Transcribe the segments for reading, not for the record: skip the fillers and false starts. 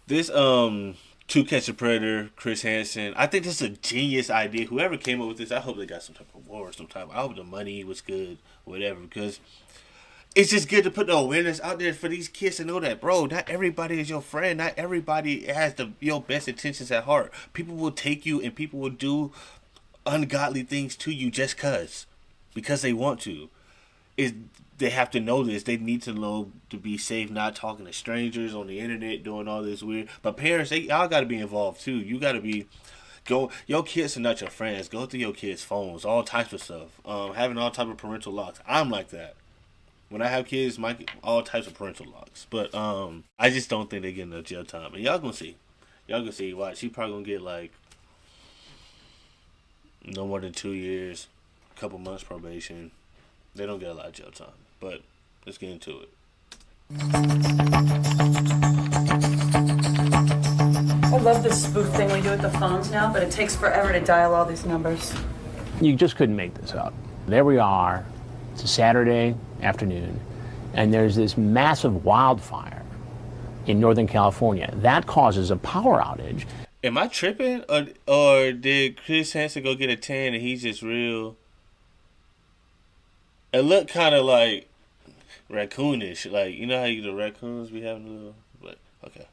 This To Catch a Predator, Chris Hansen. I think this is a genius idea. Whoever came up with this, I hope they got some type of award or some type. I hope the money was good, whatever. Because it's just good to put the awareness out there for these kids to know that, bro, not everybody is your friend. Not everybody has your best intentions at heart. People will take you and people will do ungodly things to you just because they want to. Is they have to know this. They need to know to be safe, not talking to strangers on the internet, doing all this weird. But parents, y'all got to be involved too. You got to be your kids are not your friends. Go through your kids' phones, all types of stuff. Having all type of parental locks. I'm like that. When I have kids, all types of parental locks. But I just don't think they get enough jail time. And y'all gonna see. Watch. She probably gonna get like no more than 2 years, a couple months probation. They don't get a lot of jail time. But let's get into it. I love this spoof thing we do with the phones now, but it takes forever to dial all these numbers. You just couldn't make this up. There we are. It's a Saturday afternoon, and there's this massive wildfire in Northern California. That causes a power outage. Am I tripping? Or did Chris Hansen go get a tan and he's just real? It looked kind of like raccoonish. Like, you know how the raccoons be having a little... Like, okay.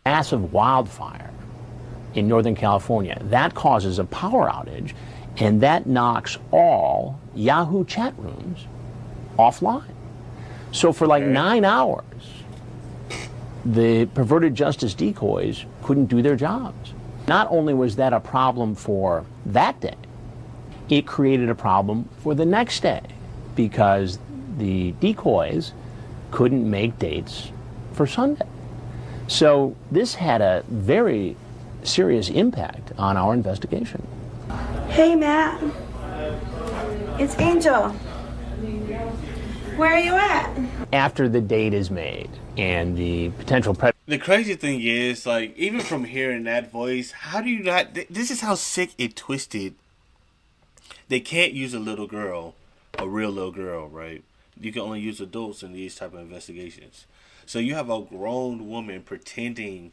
Massive wildfire in Northern California. That causes a power outage, and that knocks all Yahoo chat rooms offline. So for like 9 hours, the perverted justice decoys couldn't do their jobs. Not only was that a problem for that day, it created a problem for the next day because the decoys couldn't make dates for Sunday. So this had a very serious impact on our investigation. Hey, Matt. It's Angel. Where are you at? After the date is made and the potential The crazy thing is, like, even from hearing that voice, how do you not... This is how sick and twisted. They can't use a little girl, a real little girl, right? You can only use adults in these type of investigations. So you have a grown woman pretending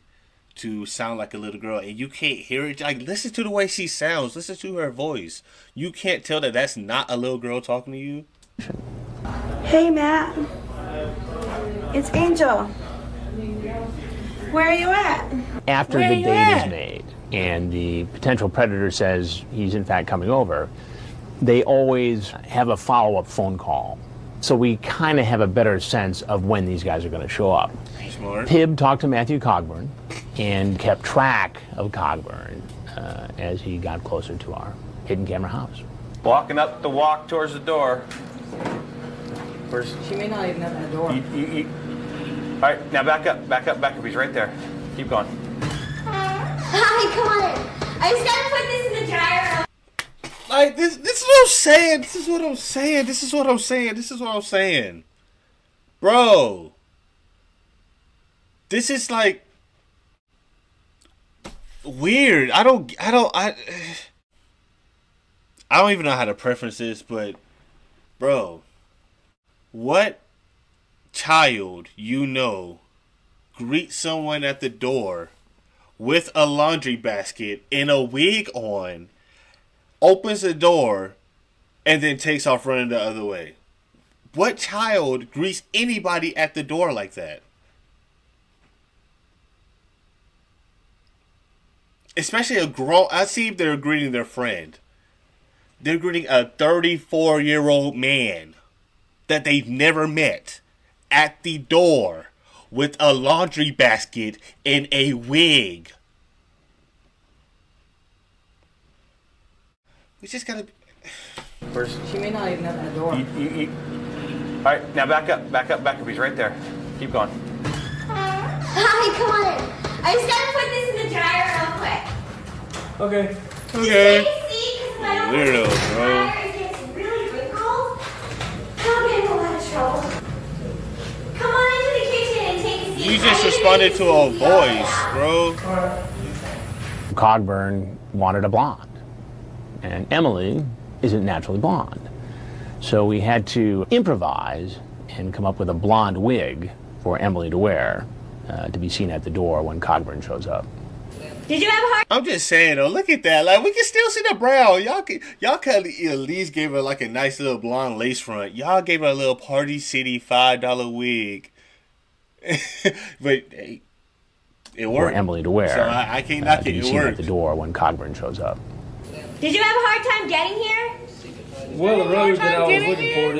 to sound like a little girl, and you can't hear it. Like, listen to the way she sounds. Listen to her voice. You can't tell that that's not a little girl talking to you. Hey, Matt. It's Angel. Where are you at? After the date is made and the potential predator says he's in fact coming over, they always have a follow-up phone call. So we kind of have a better sense of when these guys are going to show up. Smart. Pibb talked to Matthew Cogburn and kept track of Cogburn as he got closer to our hidden camera house. Walking up the walk towards the door. She may not even open the door. All right, now back up. He's right there. Keep going. Hi, come on in. I just gotta put this in the dryer. Like, this is what I'm saying. Bro. This is like weird. I don't even know how to preference this, but bro, what child greets someone at the door with a laundry basket and a wig on, opens the door, and then takes off running the other way? What child greets anybody at the door like that? Especially a grown... I see if they're greeting their friend. They're greeting a 34-year-old man that they've never met at the door with a laundry basket and a wig. We just gotta... She may not even open the door. All right, now back up. He's right there. Keep going. Hi, come on in. I just gotta put this in the dryer real quick. Okay. Okay. See, because if I don't Weirdo, put this in the bro. dryer, it gets really wrinkled. I'll get in a lot of trouble. Come on into the kitchen and take a seat. You just responded to a voice, bro. Cogburn wanted a blonde, and Emily isn't naturally blonde. So we had to improvise and come up with a blonde wig for Emily to wear to be seen at the door when Cogburn shows up. Did you have a hard I'm just saying though, look at that. Like we can still see the brown. Y'all could at least give her like a nice little blonde lace front. Y'all gave her a little Party City $5 wig. But hey, it For worked. Emily to wear. So I can't knock to it. be It seen at worked. the door when Cogburn shows up. Did you have a hard time getting here? Well, the road that I was looking for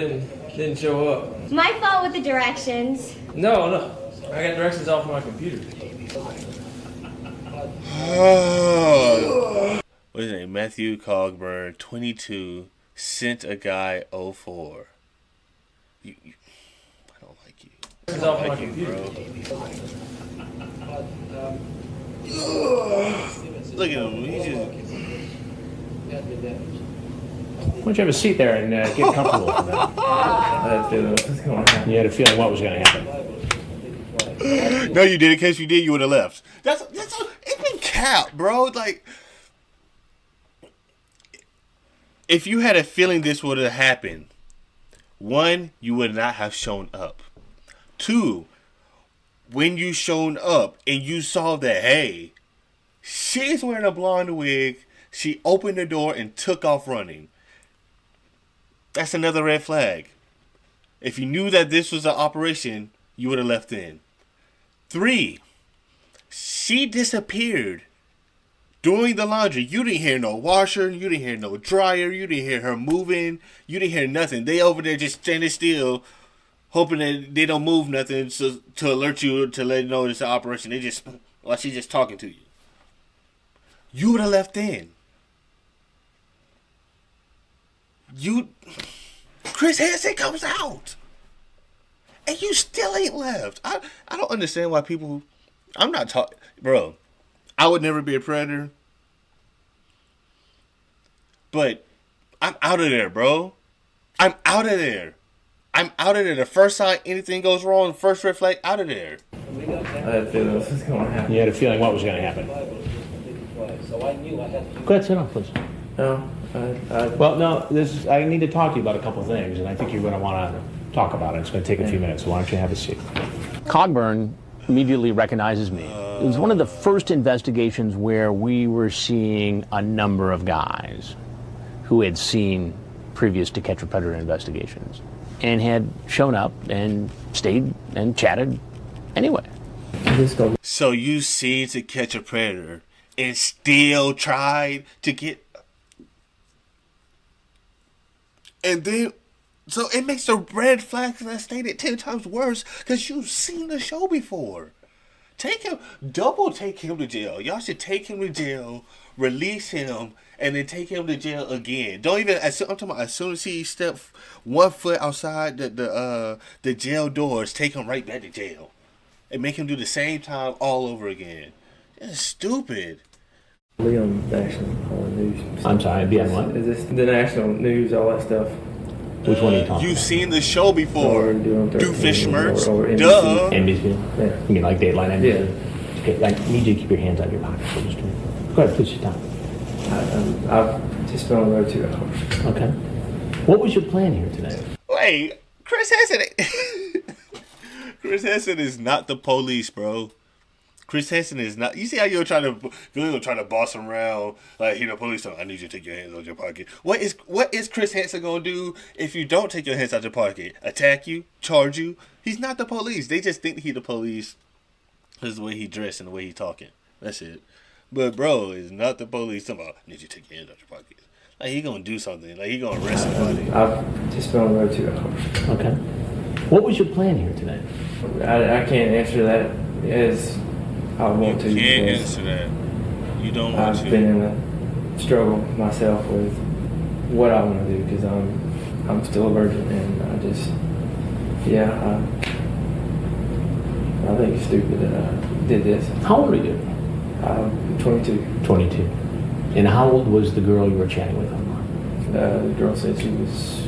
didn't show up. My fault with the directions. No. I got directions off my computer. Oh. What's his name? Matthew Cogburn, 22, sent a guy 04. I don't like you. Directions off my Like you, computer. bro. Look at him. He just. Why don't you have a seat there and get comfortable for that? I had a feeling what was going on. You had a feeling what was going to happen. No, you did. In case you did, you would have left. That's it's been capped, bro. Like, if you had a feeling this would have happened, one, you would not have shown up. Two, when you shown up and you saw that, hey, she's wearing a blonde wig, she opened the door and took off running. That's another red flag. If you knew that this was an operation, you would have left in. 3, she disappeared doing the laundry. You didn't hear no washer, you didn't hear no dryer, you didn't hear her moving, you didn't hear nothing. They over there just standing still, hoping that they don't move nothing to alert you, to let you know it's an operation. They just, like she's just talking to you. You would have left in. Chris Hansen comes out. And you still ain't left. I don't understand why people. I'm not talking. Bro, I would never be a predator. But I'm out of there, bro. I'm out of there. I'm out of there. The first time anything goes wrong, first red flag, out of there. I had a feeling what was going to happen. You had a feeling what was going to happen. Go ahead, sit down, please. No, Well, no, I need to talk to you about a couple of things, and I think you're going to want to talk about it. It's going to take a few minutes, so why don't you have a seat? Cogburn immediately recognizes me. It was one of the first investigations where we were seeing a number of guys who had seen previous To Catch a Predator investigations and had shown up and stayed and chatted anyway. So you seen To Catch a Predator and still tried to get. And then. So it makes the red flags that I stated 10 times worse because you've seen the show before. Take him to jail. Y'all should take him to jail, release him, and then take him to jail again. Don't even. I'm talking about as soon as he steps 1 foot outside the jail doors, take him right back to jail, and make him do the same time all over again. That's stupid. Be on national news. I'm sorry, be on what? Is this the national news, all that stuff? Which one are you talking You've about? seen the show before. Or doing 13 Doofenshmirtz. or NBC. Duh. NBC? Yeah. You mean like Dateline NBC? Yeah. Okay, I need you to keep your hands on your pockets for just a minute. Go ahead, please sit down. I've just been on the road 2 hours. Okay. What was your plan here today? Wait, Chris Hansen. Chris Hansen is not the police, bro. Chris Hansen is not. You see how you're trying to boss him around like the police. I need you to take your hands out your pocket. What is Chris Hansen gonna do if you don't take your hands out your pocket? Attack you? Charge you? He's not the police. They just think he's the police because the way he dressed and the way he talking. That's it. But bro, is not the police. Talking about, I need you to take your hands out your pocket. Like he gonna do something. Like he gonna arrest somebody. I've just been on the road 2 hours. Okay. What was your plan here today? I can't answer that as I want to. You can't because answer that. You don't want I've to. been in a struggle myself with what I want to do because I'm still a virgin and I think it's stupid that I did this. How old are you? I'm 22. 22. And how old was the girl you were chatting with online? The girl said she was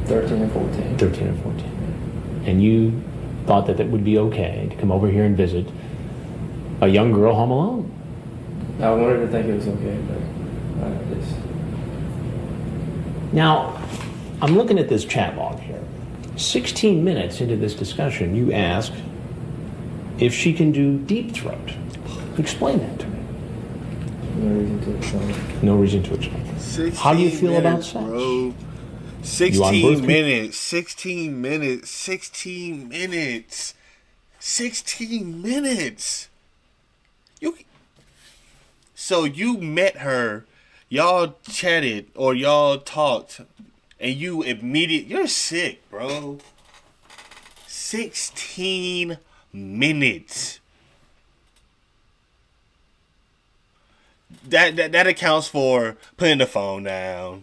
13 or 14. 13 or 14. And you thought that it would be okay to come over here and visit a young girl home alone? I wanted to think it was okay, but I just... Now, I'm looking at this chat log here. 16 minutes into this discussion, you ask if she can do deep throat. Explain that to me. No reason to explain. No reason to explain. How do you feel about sex? Bro. You on birth 16 minutes. 16 minutes. 16 minutes. 16 minutes. So you met her, y'all chatted or y'all talked, and you're sick, bro. 16 minutes. That accounts for putting the phone down.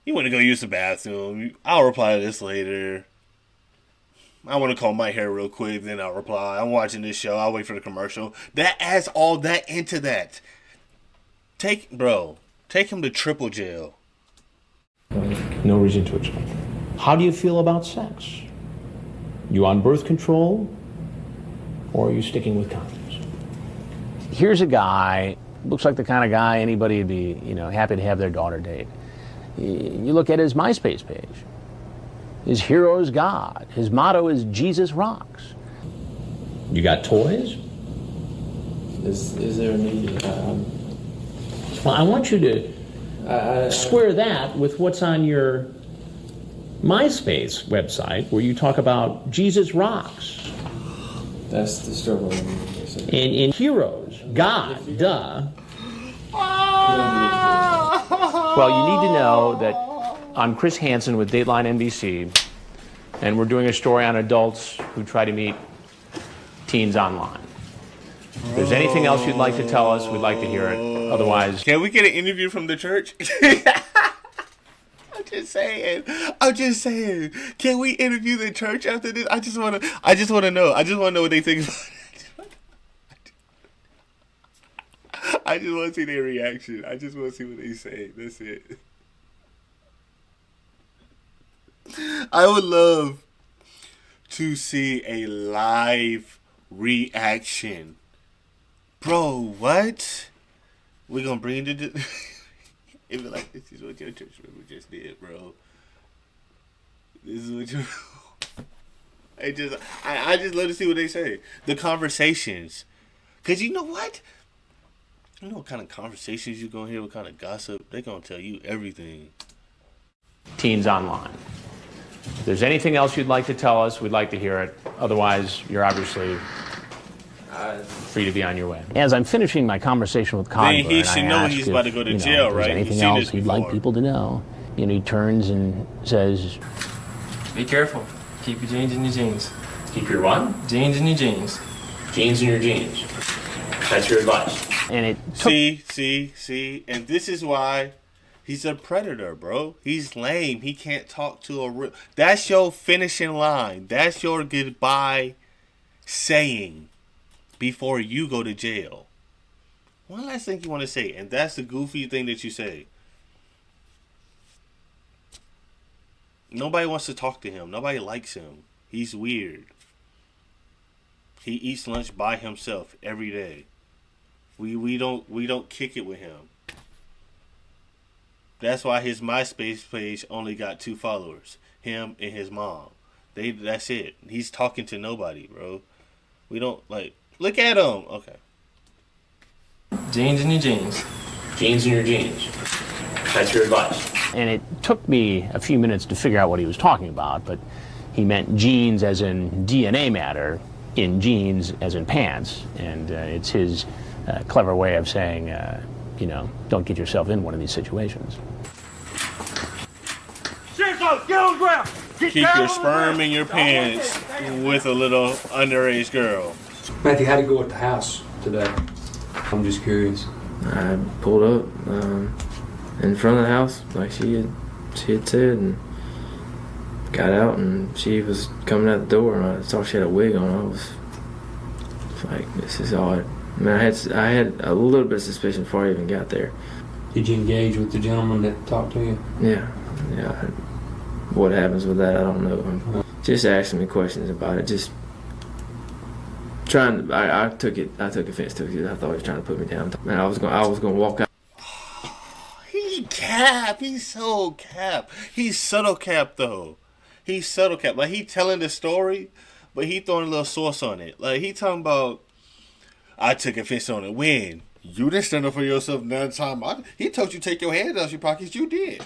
You want to go use the bathroom. I'll reply to this later. I want to call my hair real quick, then I'll reply. I'm watching this show. I'll wait for the commercial. That adds all that into that. Take him to triple jail. No reason to explain. How do you feel about sex? You on birth control, or are you sticking with condoms? Here's a guy, looks like the kind of guy anybody would be, happy to have their daughter date. You look at his MySpace page. His hero is God. His motto is Jesus rocks. You got toys? Is there a need? Well, I want you to square that with what's on your MySpace website, where you talk about Jesus rocks. That's the struggle. And heroes, God, duh. Well, you need to know that I'm Chris Hansen with Dateline NBC, and we're doing a story on adults who try to meet teens online. If there's anything else you'd like to tell us, we'd like to hear it. Otherwise... Can we get an interview from the church? I'm just saying. Can we interview the church after this? I just want to know. I just want to know what they think about it. I just want to see their reaction. I just want to see what they say. That's it. I would love to see a live reaction. Bro, what? We're going to bring it to... It'd be like, this is what your church member just did, bro. This is what you... I just love to see what they say. The conversations. Because you know what? You know what kind of conversations you're going to hear, what kind of gossip? They're going to tell you everything. Teens online. If there's anything else you'd like to tell us, we'd like to hear it. Otherwise, you're obviously free to be on your way. As I'm finishing my conversation with Cogburn, he should know he's about to go to jail, right? If there's anything else he'd like people to know, he turns and says, "Be careful. Keep your jeans in your jeans. Keep your what? Jeans in your jeans. Jeans in your jeans. That's your advice." And it took... See, and this is why he's a predator, bro. He's lame. He can't talk to a real... That's your finishing line. That's your goodbye saying before you go to jail. One last thing you want to say, and that's the goofy thing that you say. Nobody wants to talk to him. Nobody likes him. He's weird. He eats lunch by himself every day. We don't kick it with him. That's why his MySpace page only got 2 followers. Him and his mom. That's it. He's talking to nobody, bro. We don't look at him. Okay. Jeans in your jeans. Jeans in your jeans. That's your advice. And it took me a few minutes to figure out what he was talking about, but he meant jeans as in DNA matter, in jeans as in pants. And it's his clever way of saying, don't get yourself in one of these situations. Keep your sperm in your pants with a little underage girl. Matthew, how'd it go at the house today? I'm just curious. I pulled up in front of the house, like she had said, and got out, and she was coming out the door, and I saw she had a wig on. I was like, this is odd. I mean, I had a little bit of suspicion before I even got there. Did you engage with the gentleman that talked to you? Yeah. What happens with that, I don't know. Just asking me questions about it. Just trying. I took offense to it. I thought he was trying to put me down. Man, I was going to walk out. He cap. He's so cap. He's subtle cap though. He's subtle cap. Like he telling the story, but he throwing a little sauce on it. Like, he talking about, I took offense on it. When? You didn't stand up for yourself none time. He told you to take your hands out your pockets. You did.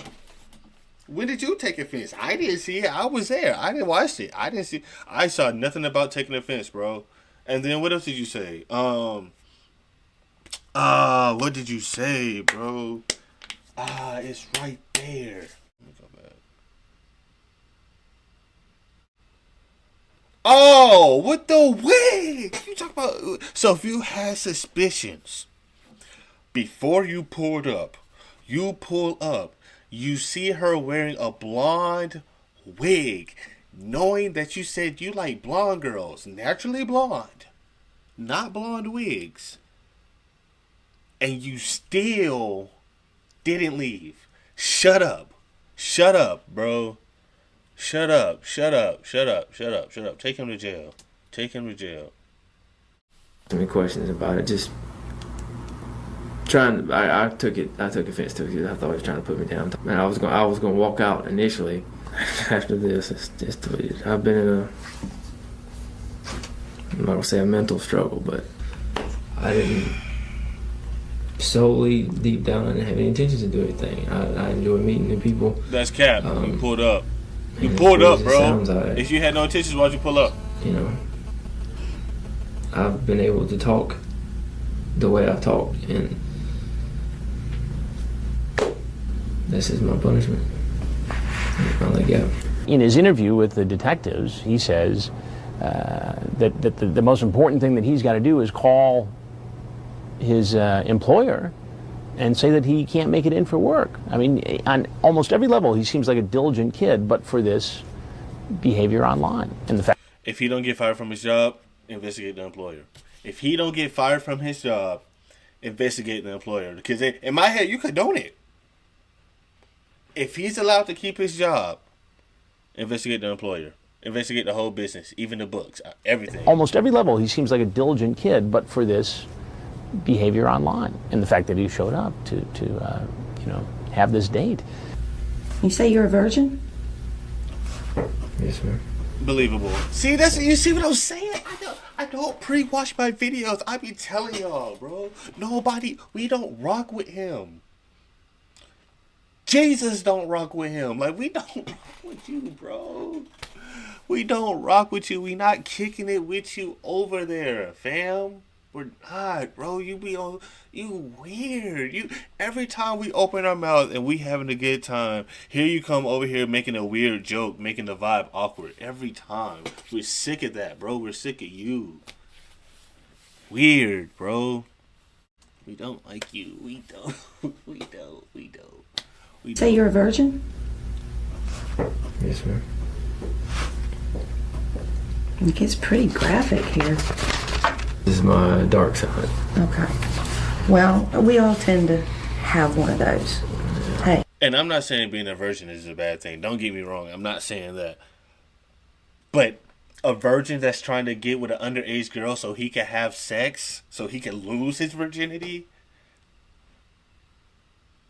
When did you take offense? I didn't see it. I was there. I didn't watch it. I didn't see. I saw nothing about taking offense, bro. And then what else did you say? What did you say, bro? It's right there. Let me go back. Oh, with the wig. You talk about. So if you had suspicions before you pulled up, you pull up, you see her wearing a blonde wig, knowing that you said you like blonde girls, naturally blonde, not blonde wigs, and you still didn't leave. Shut up. Shut up, bro. Shut up. Shut up. Shut up. Shut up. Shut up. Take him to jail. Take him to jail. Any questions about it? Just trying. I took offense to it. I thought he was trying to put me down. And I was going to walk out initially. After this, it's just the way it is. I've been in a, I'm not gonna say a mental struggle, but I didn't solely deep down. I didn't have any intentions to do anything. I enjoy meeting new people. That's cap. You pulled up. You pulled up, bro. If you had no intentions, why'd you pull up? You know, I've been able to talk the way I've talked, and this is my punishment. I let go. In his interview with the detectives, he says that the most important thing that he's got to do is call his employer and say that he can't make it in for work. I mean, on almost every level, he seems like a diligent kid, but for this behavior online. And the fact, if he don't get fired from his job, investigate the employer. If he don't get fired from his job, investigate the employer. Because in my head, you condone it. If he's allowed to keep his job, investigate the employer. Investigate the whole business, even the books, everything. almost every level, he seems like a diligent kid, but for this behavior online. And the fact that he showed up to have this date. You say you're a virgin? Yes, ma'am. Believable. See, you see what I'm saying? I don't pre-watch my videos. I be telling y'all, bro. We don't rock with him. Jesus don't rock with him. Like, we don't rock with you, bro. We don't rock with you. We not kicking it with you over there, fam. We're not, bro. You weird. Every time we open our mouth and we having a good time, here you come over here making a weird joke, making the vibe awkward. Every time. We're sick of that, bro. We're sick of you. Weird, bro. We don't like you. We don't. We don't. Say you're a virgin? Yes, ma'am. It gets pretty graphic here. This is my dark side. Okay. Well, we all tend to have one of those. Hey. And I'm not saying being a virgin is a bad thing. Don't get me wrong. I'm not saying that. But a virgin that's trying to get with an underage girl so he can have sex, so he can lose his virginity,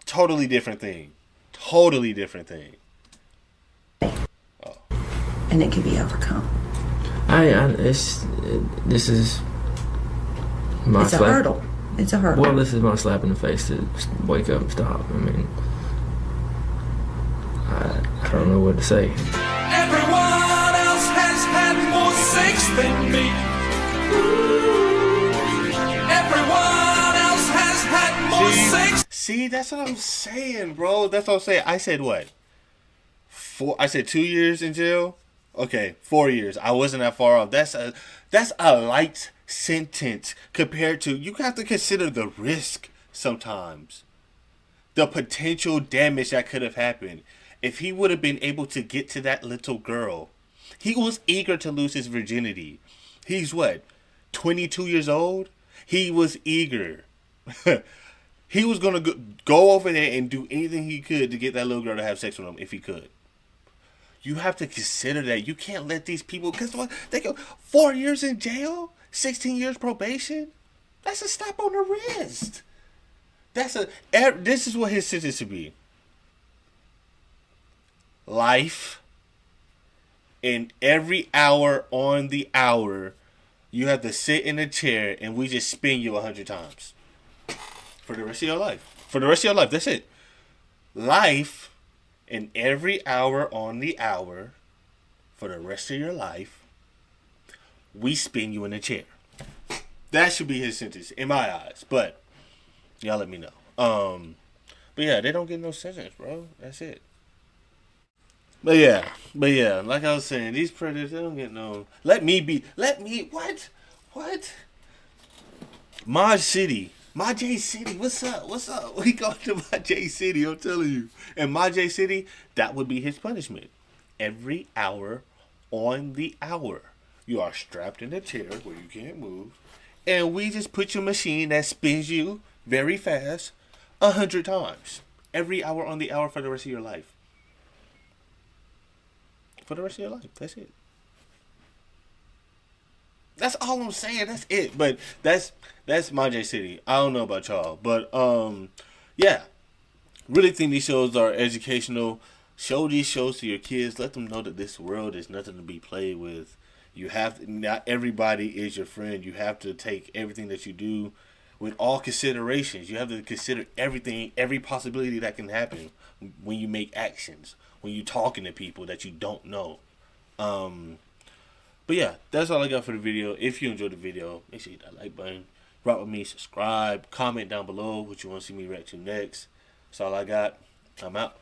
totally different thing. Totally different thing. Oh. And it can be overcome. This is my It's a hurdle. It's a hurdle. Well, this is my slap in the face to wake up and stop. I mean, I don't know what to say. Everyone else has had more sex than me. Everyone else has had more sex. See, that's what I'm saying, bro. That's what I'm saying. I said what? I said 2 years in jail? Okay, 4 years. I wasn't that far off. That's a light sentence compared to, you have to consider the risk sometimes. The potential damage that could have happened. If he would have been able to get to that little girl. He was eager to lose his virginity. He's what? 22 years old? He was eager. He was going to go over there and do anything he could to get that little girl to have sex with him if he could. You have to consider that. You can't let these people, because what? They go 4 years in jail, 16 years probation. That's a slap on the wrist. This is what his sentence should be. Life and every hour on the hour, you have to sit in a chair, and we just spin you 100 times for the rest of your life. For the rest of your life, that's it. Life, and every hour on the hour, for the rest of your life, we spin you in a chair. That should be his sentence in my eyes, but y'all let me know. But yeah, they don't get no sentence, bro. That's it. But yeah, like I was saying, these predators, they don't get no. What? Maj City, what's up? We go to Maj City, I'm telling you. And Maj City, that would be his punishment. Every hour on the hour, you are strapped in a chair where you can't move, and we just put your machine that spins you very fast 100 times. Every hour on the hour for the rest of your life. For the rest of your life. That's it. That's all I'm saying. That's it. But that's Maj City. I don't know about y'all. But yeah. Really think these shows are educational. Show these shows to your kids. Let them know that this world is nothing to be played with. You have to, not everybody is your friend. You have to take everything that you do with all considerations. You have to consider everything, every possibility that can happen when you make actions, when you're talking to people that you don't know. But yeah, that's all I got for the video. If you enjoyed the video, make sure you hit that like button. Rock with me, subscribe, comment down below what you want to see me react to next. That's all I got. I'm out.